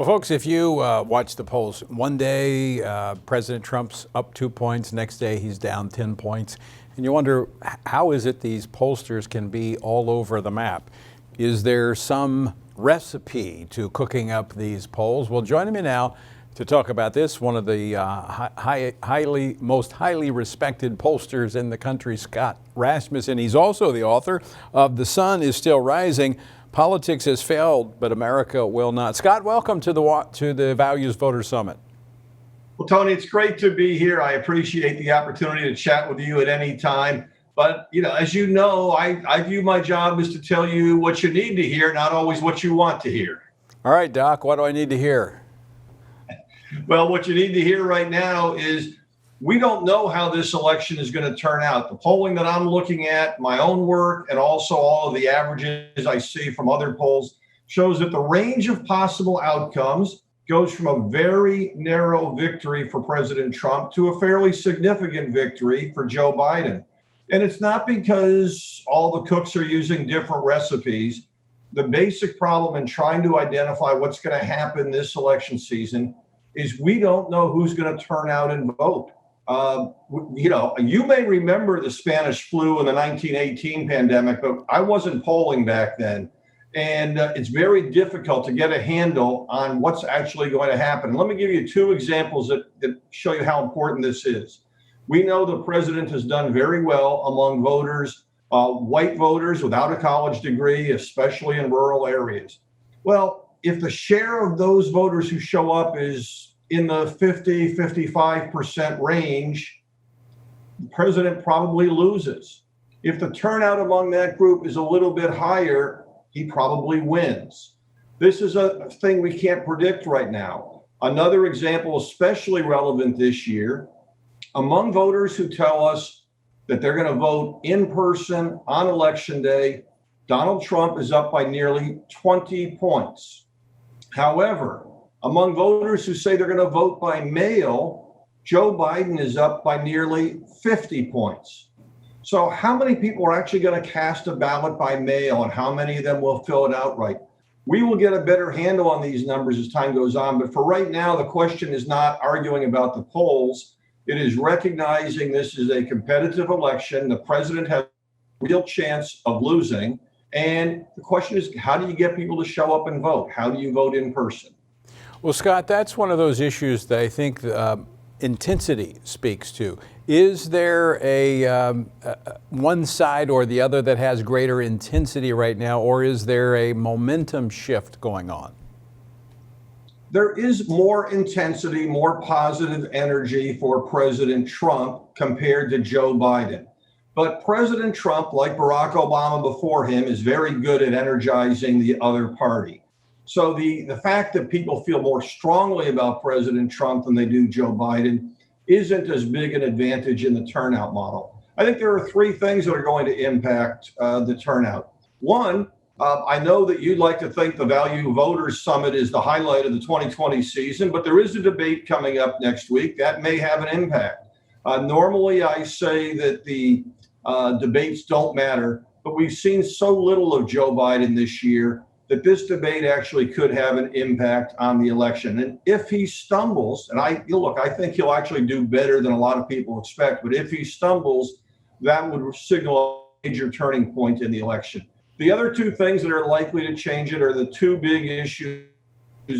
Well, folks, if you watch the polls, one day President Trump's up 2 points, next day he's down 10 points, and you wonder, how is it these pollsters can be all over the map? Is there some recipe to cooking up these polls? Well, joining me now to talk about this, one of the most highly respected pollsters in the country, Scott Rasmussen. He's also the author of The Sun is Still Rising. Politics has failed, but America will not. Scott, welcome to the Values Voter Summit. Well, Tony, it's great to be here. I appreciate the opportunity to chat with you at any time. But, as you know, I view my job as to tell you what you need to hear, not always what you want to hear. All right, Doc, what do I need to hear? Well, what you need to hear right now is we don't know how this election is going to turn out. The polling that I'm looking at, my own work, and also all of the averages I see from other polls shows that the range of possible outcomes goes from a very narrow victory for President Trump to a fairly significant victory for Joe Biden. And it's not because all the cooks are using different recipes. The basic problem in trying to identify what's going to happen this election season is we don't know who's going to turn out and vote. You may remember the Spanish flu and the 1918 pandemic, but I wasn't polling back then. And it's very difficult to get a handle on what's actually going to happen. Let me give you two examples that show you how important this is. We know the president has done very well among voters, white voters without a college degree, especially in rural areas. Well, if the share of those voters who show up is in the 50-55% range, the president probably loses. If the turnout among that group is a little bit higher, he probably wins. This is a thing we can't predict right now. Another example, especially relevant this year, among voters who tell us that they're going to vote in person on election day, Donald Trump is up by nearly 20 points. However, among voters who say they're going to vote by mail, Joe Biden is up by nearly 50 points. So how many people are actually going to cast a ballot by mail, and how many of them will fill it outright? We will get a better handle on these numbers as time goes on. But for right now, the question is not arguing about the polls. It is recognizing this is a competitive election. The president has a real chance of losing. And the question is, how do you get people to show up and vote? How do you vote in person? Well, Scott, that's one of those issues that I think intensity speaks to. Is there a one side or the other that has greater intensity right now, or is there a momentum shift going on? There is more intensity, more positive energy for President Trump compared to Joe Biden. But President Trump, like Barack Obama before him, is very good at energizing the other party. So the fact that people feel more strongly about President Trump than they do Joe Biden isn't as big an advantage in the turnout model. I think there are three things that are going to impact the turnout. One, I know that you'd like to think the Value Voters Summit is the highlight of the 2020 season, but there is a debate coming up next week that may have an impact. Normally, I say that the debates don't matter, but we've seen so little of Joe Biden this year that this debate actually could have an impact on the election. And if he stumbles, and I think he'll actually do better than a lot of people expect, but if he stumbles, that would signal a major turning point in the election. The other two things that are likely to change it are the two big issues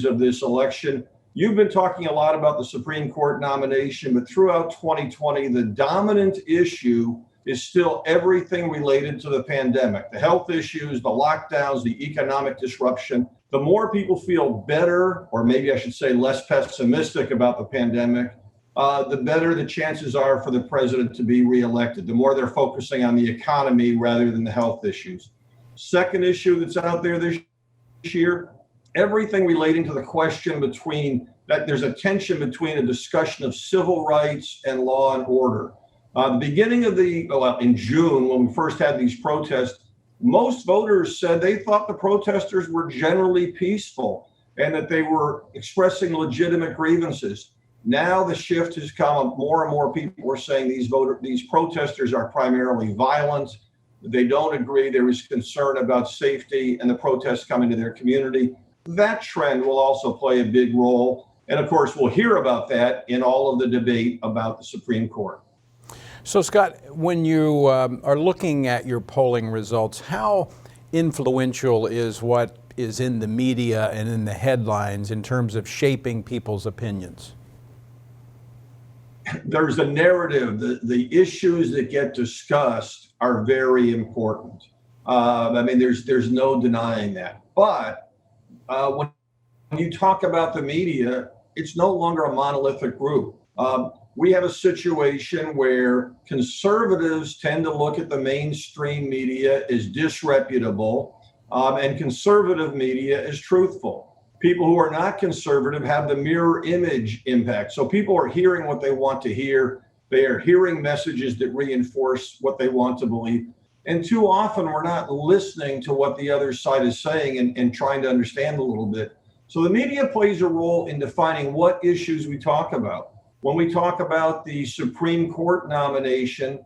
of this election. You've been talking a lot about the Supreme Court nomination, but throughout 2020, the dominant issue is still everything related to the pandemic, the health issues, the lockdowns, the economic disruption. The more people feel better, or maybe I should say less pessimistic about the pandemic, the better the chances are for the president to be reelected, the more they're focusing on the economy rather than the health issues. Second issue that's out there this year, everything relating to the question between that there's a tension between a discussion of civil rights and law and order. The beginning of in June, when we first had these protests, most voters said they thought the protesters were generally peaceful and that they were expressing legitimate grievances. Now the shift has come. More and more people are saying these protesters are primarily violent. They don't agree. There is concern about safety and the protests coming to their community. that trend will also play a big role. And of course, we'll hear about that in all of the debate about the Supreme Court. So, Scott, when you are looking at your polling results, how influential is what is in the media and in the headlines in terms of shaping people's opinions? There's a narrative. The issues that get discussed are very important. I mean, there's no denying that. But when you talk about the media, it's no longer a monolithic group. We have a situation where conservatives tend to look at the mainstream media as disreputable, and conservative media as truthful. People who are not conservative have the mirror image impact. So people are hearing what they want to hear. They are hearing messages that reinforce what they want to believe. And too often we're not listening to what the other side is saying and trying to understand a little bit. So the media plays a role in defining what issues we talk about. When we talk about the Supreme Court nomination,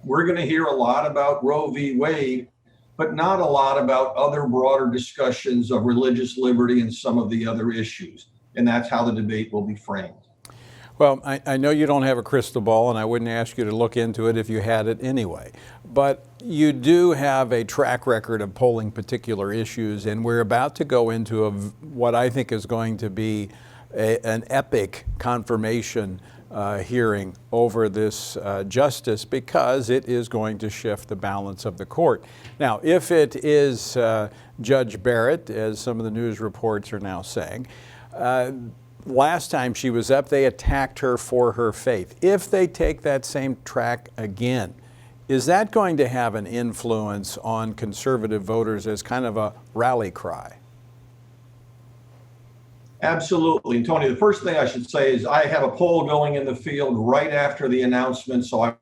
we're going to hear a lot about Roe v. Wade, but not a lot about other broader discussions of religious liberty and some of the other issues. And that's how the debate will be framed. Well, I know you don't have a crystal ball, and I wouldn't ask you to look into it if you had it anyway. But you do have a track record of polling particular issues, and we're about to go into what I think is going to be an epic confirmation hearing over this justice, because it is going to shift the balance of the court. Now, if it is Judge Barrett, as some of the news reports are now saying, last time she was up, they attacked her for her faith. If they take that same track again, is that going to have an influence on conservative voters as kind of a rally cry? Absolutely. And Tony, the first thing I should say is I have a poll going in the field right after the announcement. So I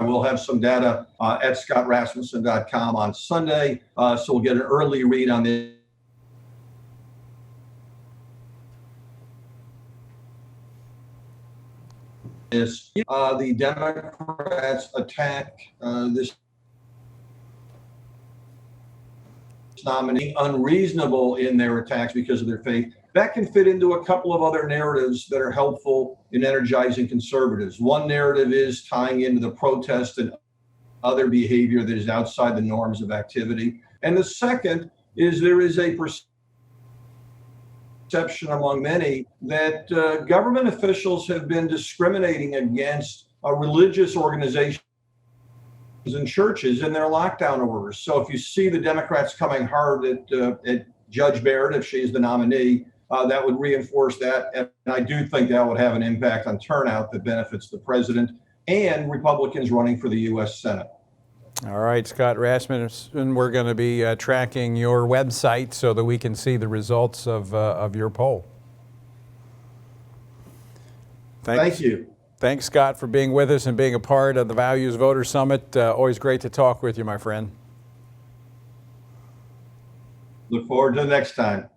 will have some data at scottrasmussen.com on Sunday. So we'll get an early read on this. The Democrats attack this nominee unreasonable in their attacks because of their faith. That can fit into a couple of other narratives that are helpful in energizing conservatives. One narrative is tying into the protest and other behavior that is outside the norms of activity. And the second is there is a perception among many that government officials have been discriminating against religious organizations and churches in their lockdown orders. So if you see the Democrats coming hard at Judge Barrett, if she's the nominee, that would reinforce that. And I do think that would have an impact on turnout that benefits the president and Republicans running for the U.S. Senate. All right, Scott Rasmussen, we're going to be tracking your website so that we can see the results of your poll. Thank you. Thanks, Scott, for being with us and being a part of the Values Voter Summit. Always great to talk with you, my friend. Look forward to the next time.